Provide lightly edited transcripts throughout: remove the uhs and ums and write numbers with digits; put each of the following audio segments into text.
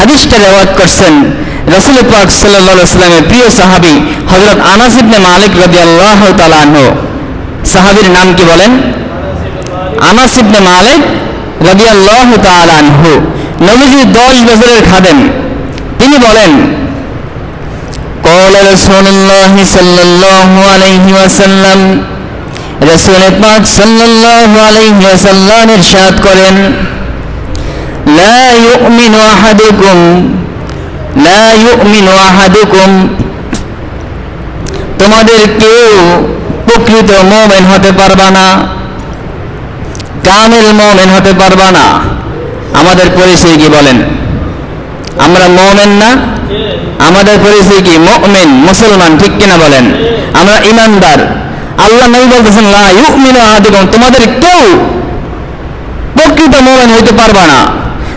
হাদিসটা রিওয়ায়াত করছেন রাসূল পাক সাল্লাল্লাহু আলাইহি ওয়াসাল্লামের প্রিয় সাহাবী হযরত আনাস ইবনে মালিক রাদিয়াল্লাহু তাআলা আনহু। সাহাবীর নাম কি বলেন? আনাস ইবনে মালিক রাদিয়াল্লাহু তাআলা আনহু, নবীজি 10 বছরের খাদেম। তিনি বলেন, ক্বালা রাসূলুল্লাহ সাল্লাল্লাহু আলাইহি ওয়াসাল্লাম, রাসূল পাক সাল্লাল্লাহু আলাইহি ওয়াসাল্লাম ইরশাদ করেন, লা ইউমিনু আহাদুকুম, তোমাদের কেউ প্রকৃত মুমিন হতে পারবে না, কামিল মুমিন হতে পারবে না। আমাদের পরিচয় কি বলেন? আমরা মুমিন না? আমাদের পরিচয় কি? মুমিন, মুসলমান, ঠিক কিনা বলেন? আমরা ঈমানদার। আল্লাহ নবী বলতেছেন, লা ইউমিনু আহাদুকুম, তোমাদের কেউ প্রকৃত মুমিন হইতে পারবে না।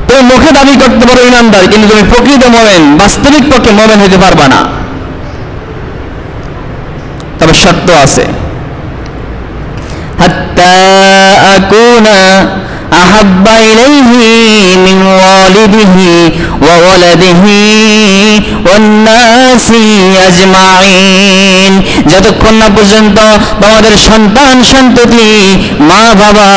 তুমি মুখে দাবি করতে পারো ঈমানদার, কিন্তু তুমি প্রকৃত মুমিন, বাস্তবিক পক্ষে মুমিন হইতে পারবে না। তবে শর্ত আছে, হাত্তা আকুনা আহাব্বা ইলাইহি মিন ওয়ালিদিহি ওয়া ওয়ালাদিহি ওয়ান নাসি আজমাইন, যতক্ষণ না পর্যন্ত তোমাদের সন্তান সন্ততি, মা বাবা,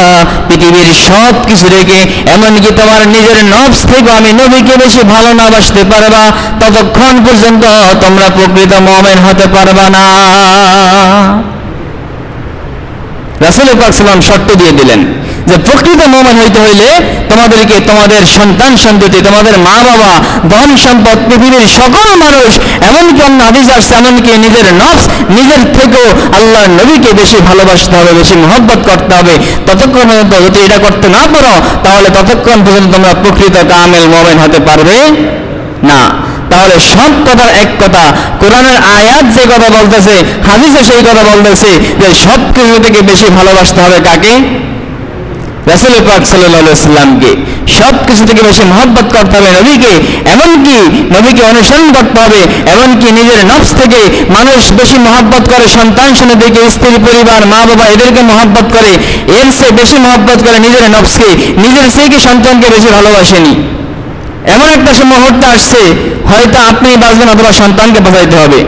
পৃথিবীর সব কিছু রেখে এমনকি তোমার নিজের নফস থেকে আমি নবীকে বেশি ভালো না বাসতে পারবা, ততক্ষণ পর্যন্ত তোমরা প্রকৃত মুমিন হতে পারবা না। রাসূল পাক সাল্লাল্লাহু আলাইহি ওয়াসাল্লাম শর্ত দিয়ে দিলেন যে প্রকৃত মুমিন হইতে হইলে তোমাদেরকে তোমাদের সন্তান সন্ততি, তোমাদের মা বাবা, ধন সম্পদ, পৃথিবীর সকল মানুষ, এমনকি অন্য হাদিস আসছে এমনকি নিজের নফস, নিজের থেকেও আল্লাহর নবীকে বেশি ভালোবাসতে হবে, বেশি মহব্বত করতে হবে। ততক্ষণ পর্যন্ত যদি এটা করতে না পারো, তাহলে ততক্ষণ পর্যন্ত তোমরা প্রকৃত কামিল মুমিন হতে পারবে না। তাহলে সব কথার এক কথা, কোরআনের আয়াত যে কথা বলতেছে, হাদিসে সেই কথা বলতেছে যে সব কিছু থেকে বেশি ভালোবাসতে হবে কাকে? রাসূল পাক সাল্লাল্লাহু আলাইহি ওয়াসাল্লামকে। সব কিছু থেকে বেশি মহব্বত করতে হবে নবীকে, এমনকি নবীকে অনুসরণ করতে হবে। এমনকি নিজের নফস থেকে মানুষ বেশি মহব্বত করে সন্তান সন্ততিকে, স্ত্রী পরিবার, মা বাবা, এদেরকে মহব্বত করে, এর চেয়ে বেশি মহব্বত করে নিজের নফসকে, নিজের চেয়ে সন্তানকে বেশি ভালোবাসেনি। এমন একটা মুহূর্ত আসছে, হয়তো আপনি বাঁচবেন অথবা সন্তানকে বাঁচাইতে হবে।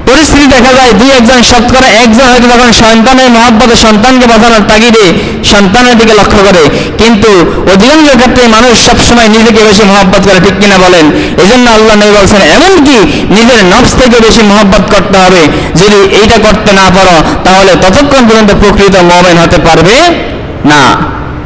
পরিস্থিতি দেখা যায় দুই একজন, শতকরা একজন হয়তো তখন সন্তানের মহব্বতে সন্তানকে বাঁচানোর তাগিদে সন্তানের দিকে লক্ষ্য করে, কিন্তু অধিকাংশ ক্ষেত্রে মানুষ সবসময় নিজেকে বেশি মহব্বত করে, ঠিক কিনা বলেন? এই জন্য আল্লাহ নবী বলছেন, এমনকি নিজের নফস থেকে বেশি মহব্বত করতে হবে। যদি এইটা করতে না পারো, তাহলে ততক্ষণ পর্যন্ত প্রকৃত মুমিন হতে পারবে না।